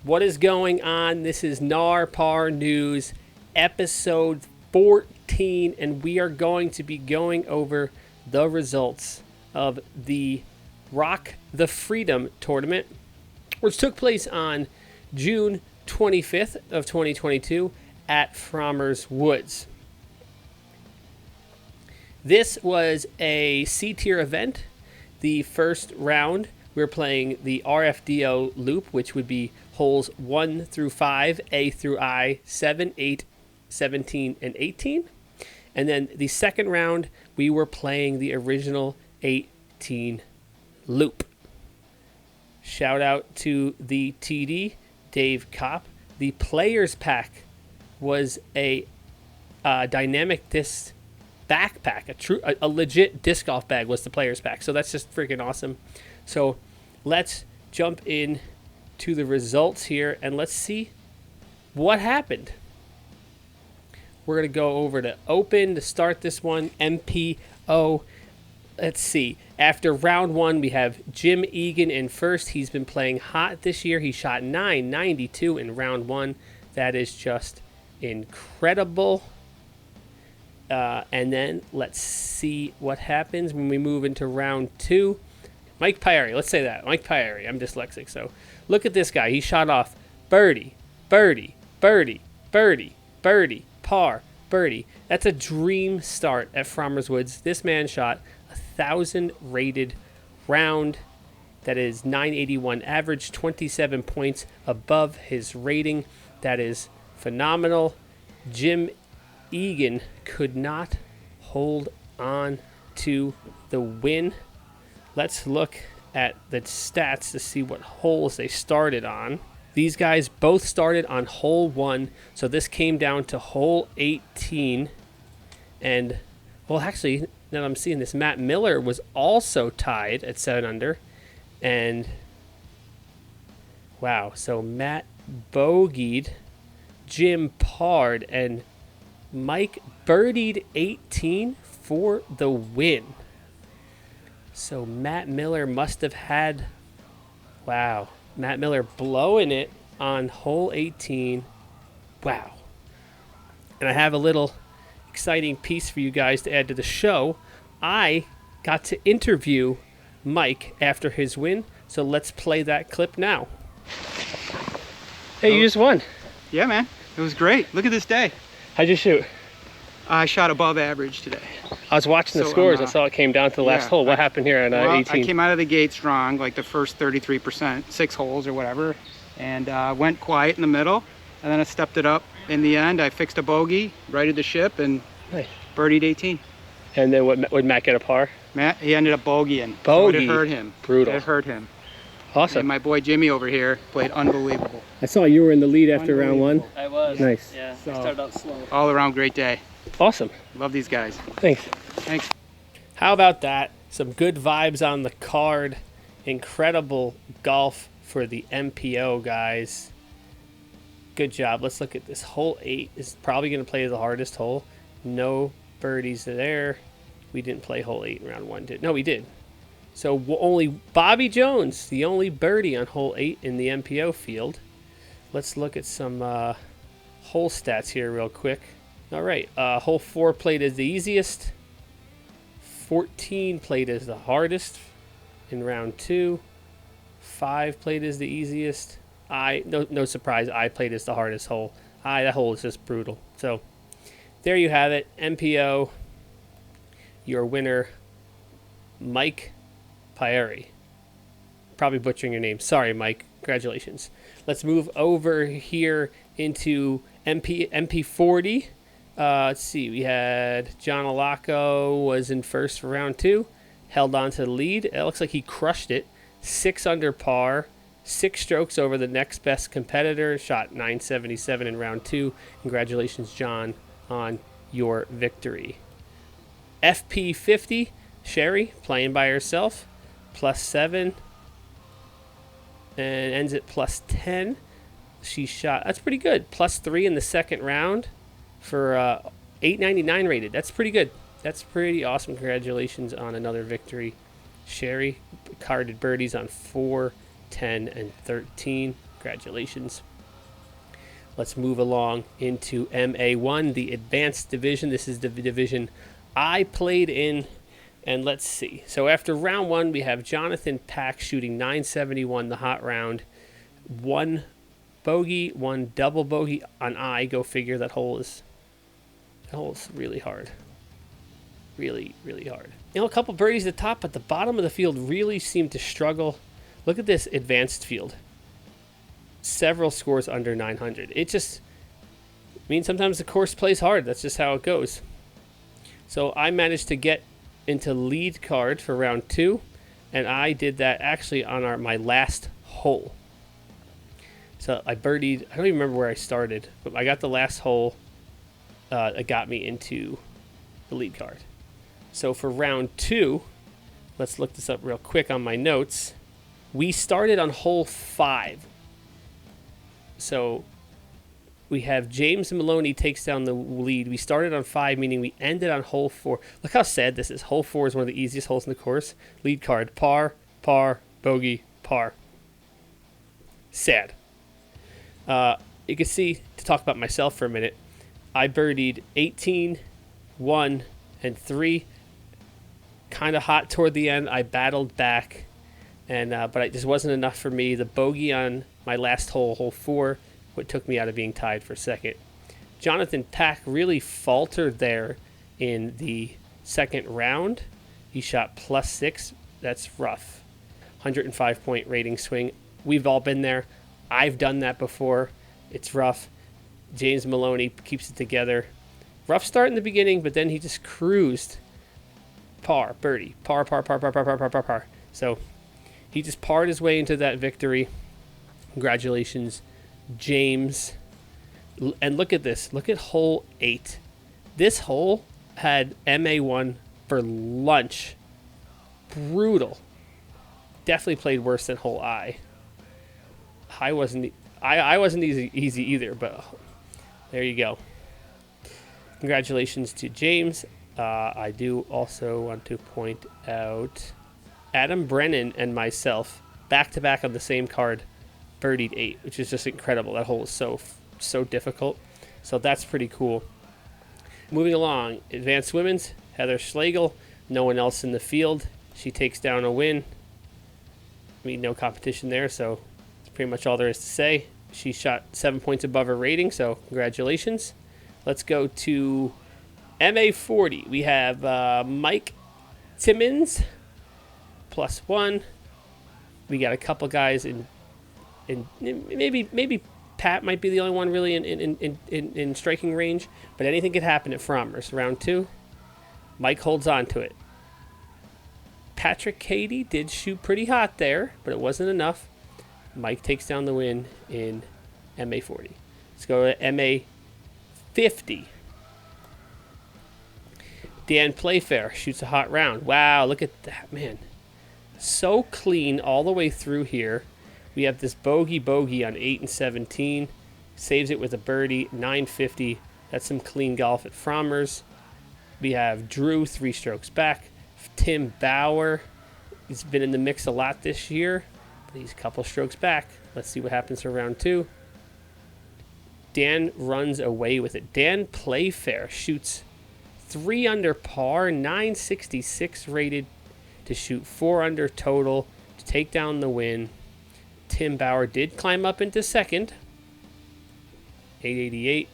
What is going on? This is Gnar Par News, episode 14, and we are going to be going over the results of the ROC the Freedom tournament, which took place on June 25th of 2022 at Pfrommer Woods. This was a C-tier event. The first round, we were playing the RFDO loop, which would be holes 1 through 5, A through I, 7, 8, 17, and 18. And then the second round, we were playing the original 18 loop. Shout out to the TD, Dave Kopp. The Players Pack was a dynamic disc backpack, a legit disc golf bag was the Players Pack. So that's just freaking awesome. So let's jump in to the results here and let's see what happened. We're going to go over to Open to start this one. MPO. Let's see. After round one, we have Jim Egan in first. He's been playing hot this year. He shot 992 in round one. That is just incredible. And then let's see what happens when we move into round two. Mike Pieri, let's say that. Mike Pieri. I'm dyslexic, so look at this guy. He shot off birdie, birdie, birdie, birdie, birdie, par, birdie. That's a dream start at Pfrommer Woods. This man shot 1,000 rated round. That is 981 average, 27 points above his rating. That is phenomenal. Jim Egan could not hold on to the win. Let's look at the stats to see what holes they started on. These guys both started on hole 1, so this came down to hole 18. And, well, actually, now that I'm seeing this, Matt Miller was also tied at 7 under. And, wow, so Matt bogeyed, Jim parred, and Mike birdied 18 for the win. So Matt Miller must have had, wow, Matt Miller blowing it on hole 18. Wow. And I have a little exciting piece for you guys to add to the show. I got to interview Mike after his win, so let's play that clip now. Hey, you just won. Yeah, man. It was great. Look at this day. How'd you shoot? I shot above average today. I was watching the scores. I saw it came down to the last hole. What happened here on 18? I came out of the gate strong, like the first 33%, 6 holes or whatever, and went quiet in the middle, and then I stepped it up. In the end, I fixed a bogey, righted the ship, and birdied 18. And then would Matt get a par? Matt, he ended up bogeying. Bogey? So it hurt him. Brutal. It hurt him. Awesome. And my boy Jimmy over here played unbelievable. I saw you were in the lead after round one. I was. Nice. Yeah, So, I started out slow. All around great day. Awesome. Love these guys. Thanks. Thanks. How about that? Some good vibes on the card. Incredible golf for the MPO guys. Good job. Let's look at this. Hole 8 is probably going to play the hardest hole. No birdies there. We didn't play hole 8 in round 1, did? No, we did. So only Bobby Jones, the only birdie on hole 8 in the MPO field. Let's look at some hole stats here real quick. All right, hole 4 played as the easiest. 14 played as the hardest in round 2. 5 played as the easiest. No surprise, I played as the hardest hole. That hole is just brutal. So there you have it. MPO, your winner, Mike Pieri. Probably butchering your name. Sorry, Mike. Congratulations. Let's move over here into MP40. Let's see. We had John Alloco was in first for round 2. Held on to the lead. It looks like he crushed it. 6 under par. 6 strokes over the next best competitor. Shot 977 in round 2. Congratulations, John, on your victory. FP50. Sherry playing by herself. +7. And ends at +10. She shot, that's pretty good. +3 in the second round for 899 rated. That's pretty good. That's pretty awesome. Congratulations on another victory. Sherry carded birdies on 4, 10, and 13. Congratulations. Let's move along into MA1, the advanced division. This is the division I played in. And let's see. So after round 1, we have Jonathan Pack shooting 971, the hot round. 1 bogey, 1 double bogey on I. Go figure. That hole is really hard. Really, really hard. You know, a couple birdies at the top, but the bottom of the field really seemed to struggle. Look at this advanced field. Several scores under 900. It just, I mean, sometimes the course plays hard. That's just how it goes. So I managed to get into lead card for round 2, and I did that actually on my last hole. So I birdied, I don't even remember where I started, but I got the last hole. It got me into the lead card. So for round 2, let's look this up real quick on my notes. We started on hole 5. So we have James Maloney takes down the lead. We started on 5, meaning we ended on hole 4. Look how sad this is. Hole 4 is one of the easiest holes in the course. Lead card, par, par, bogey, par. Sad. You can see, to talk about myself for a minute, I birdied 18, 1, and 3. Kind of hot toward the end. I battled back, but it just wasn't enough for me. The bogey on my last hole, hole 4, what took me out of being tied for second. Jonathan Pack really faltered there in the second round. He shot +6. That's rough. 105-point rating swing. We've all been there. I've done that before. It's rough. James Maloney keeps it together. Rough start in the beginning, but then he just cruised. Par, birdie. Par, par, par, par, par, par, par, par, par. So he just parred his way into that victory. Congratulations, James. And look at this. Look at hole 8. This hole had MA1 for lunch. Brutal. Definitely played worse than hole I. I wasn't easy either, but there you go. Congratulations to James. I do also want to point out Adam Brennan and myself back-to-back on the same card birdied 8, which is just incredible. That hole is so difficult. So that's pretty cool. Moving along, advanced women's, Heather Schlegel, no one else in the field. She takes down a win. I mean, no competition there, so that's pretty much all there is to say. She shot 7 points above her rating, so congratulations. Let's go to MA40. We have Mike Timmons, +1. We got a couple guys in maybe Pat might be the only one really in striking range, but anything could happen at Pfrommer's. Round 2, Mike holds on to it. Patrick Cady did shoot pretty hot there, but it wasn't enough. Mike takes down the win in MA40. Let's go to MA50. Dan Playfair shoots a hot round. Wow, look at that, man. So clean all the way through here. We have this bogey on 8 and 17. Saves it with a birdie, 950. That's some clean golf at Pfrommer's. We have Drew, 3 strokes back. Tim Bauer, he's been in the mix a lot this year, but he's a couple strokes back. Let's see what happens for round 2. Dan runs away with it. Dan Playfair shoots 3 under par, 966 rated to shoot 4 under total to take down the win. Tim Bauer did climb up into second, 888. I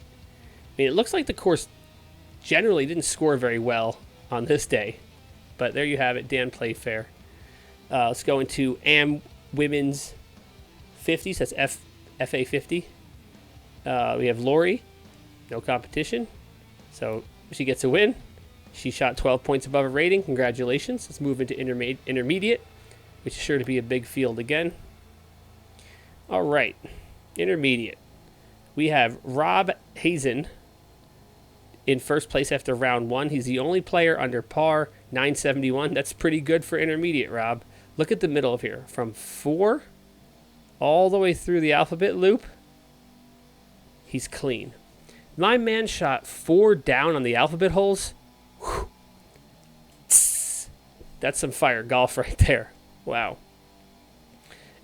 mean, it looks like the course generally didn't score very well on this day, but there you have it, Dan Playfair. Let's go into AM Women's 50s. That's FA 50. We have Lori, no competition, so she gets a win. She shot 12 points above her rating. Congratulations. Let's move into intermediate, which is sure to be a big field again. All right, intermediate. We have Rob Hazen in first place after round 1. He's the only player under par, 971. That's pretty good for intermediate, Rob. Look at the middle of here. From 4 all the way through the alphabet loop, he's clean. My man shot 4 down on the alphabet holes. Whew. That's some fire golf right there. Wow.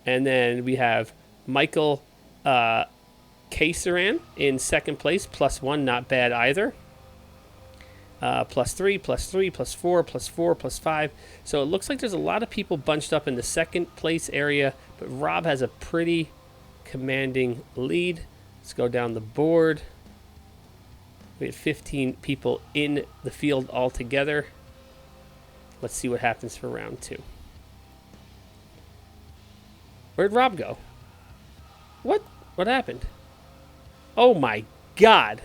And then we have Michael Kaiserian in second place, +1, not bad either. +3, +3, +4, +4, +5. So it looks like there's a lot of people bunched up in the second place area, but Rob has a pretty commanding lead. Let's go down the board. We had 15 people in the field altogether. Let's see what happens for round 2. Where'd Rob go? What happened? Oh my God.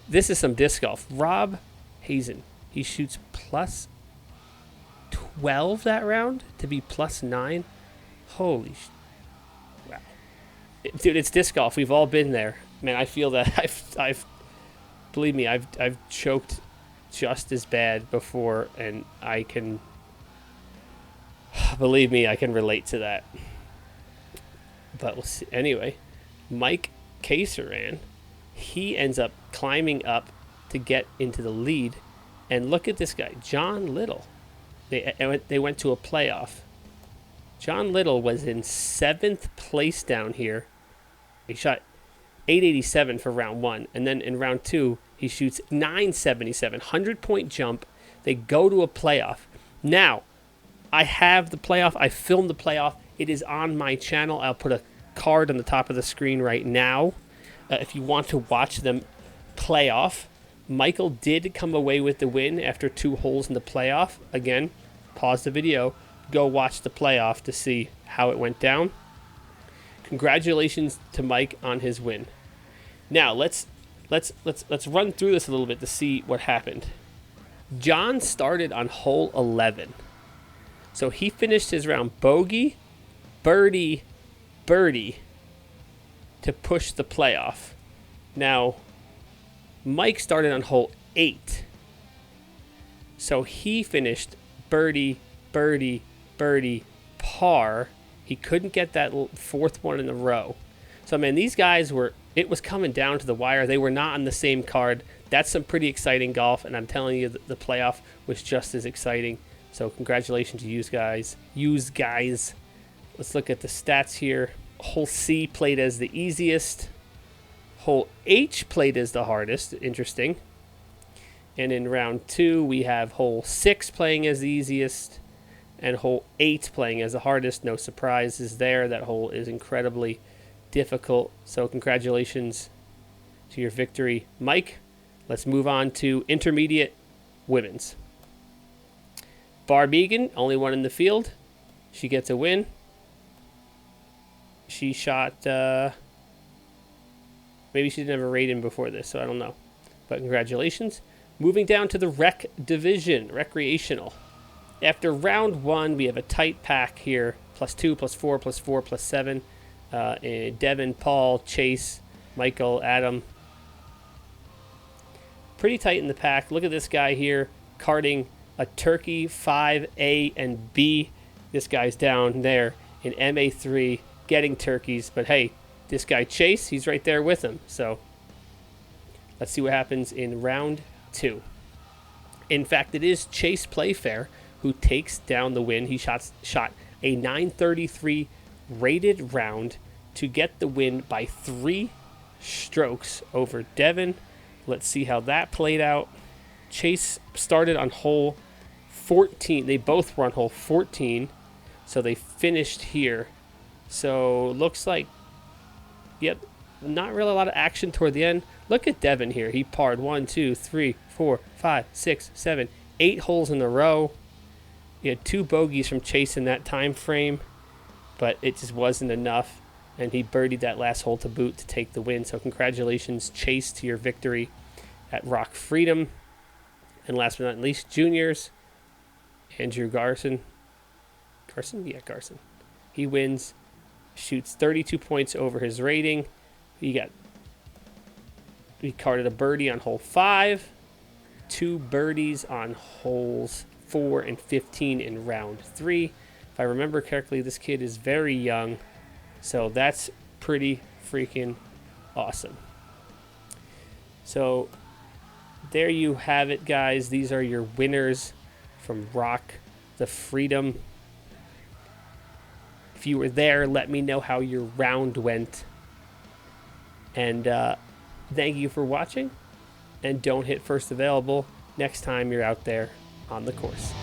This is some disc golf. Rob Hazen. He shoots +12 that round to be +9. Holy wow. Dude, it's disc golf. We've all been there. Man, I feel that I've believe me, I've choked just as bad before, and I can believe me, I can relate to that. But we'll see. Anyway, Mike Kaiserian, he ends up climbing up to get into the lead, and look at this guy, John Little. They went to a playoff. John Little was in 7th place down here. He shot 887 for round 1, and then in round 2 he shoots 977, 100-point jump. They go to a playoff. Now, I have the playoff. I filmed the playoff. It is on my channel. I'll put a card on the top of the screen right now. If you want to watch them playoff, Michael did come away with the win after 2 holes in the playoff. Again, pause the video, go watch the playoff to see how it went down. Congratulations to Mike on his win. Now let's run through this a little bit to see what happened. John started on hole 11. So he finished his round bogey, birdie, birdie to push the playoff. Now, Mike started on hole 8. So he finished birdie, birdie, birdie, par. He couldn't get that 4th one in a row. So, man, these guys it was coming down to the wire. They were not on the same card. That's some pretty exciting golf, and I'm telling you, the playoff was just as exciting. So congratulations to you guys. Let's look at the stats here. Hole C played as the easiest. Hole H played as the hardest. Interesting. And in round 2, we have hole 6 playing as the easiest and hole 8 playing as the hardest. No surprises there. That hole is incredibly difficult. So congratulations to your victory, Mike. Let's move on to intermediate women's. Barb Egan, only one in the field. She gets a win. She shot, maybe she didn't have a rating before this, so I don't know. But congratulations. Moving down to the rec division, recreational. After round 1, we have a tight pack here. +2, +4, +4, +7. Devin, Paul, Chase, Michael, Adam. Pretty tight in the pack. Look at this guy here, karting a Turkey 5A and B. This guy's down there in MA3 getting turkeys. But hey, this guy Chase, he's right there with him. So let's see what happens in round 2. In fact, it is Chase Playfair who takes down the win. He shot a 933 rated round to get the win by 3 strokes over Devin. Let's see how that played out. Chase started on hole 14. They both were on hole 14, so they finished here. So looks like, yep, not really a lot of action toward the end. Look at Devin here. He parred 1, 2, 3, 4, 5, 6, 7, 8 holes in a row. He had 2 bogeys from Chase in that time frame, but it just wasn't enough, and he birdied that last hole to boot to take the win. So congratulations, Chase, to your victory at ROC Freedom. And last but not least, juniors, Andrew Garson. Garson? Yeah, Garson. He wins, shoots 32 points over his rating. He carded a birdie on hole 5, 2 birdies on holes 4 and 15 in round 3. If I remember correctly, this kid is very young, so that's pretty freaking awesome. So there you have it, guys. These are your winners from ROC the Freedom. If you were there, let me know how your round went. And thank you for watching. And don't hit first available next time you're out there on the course.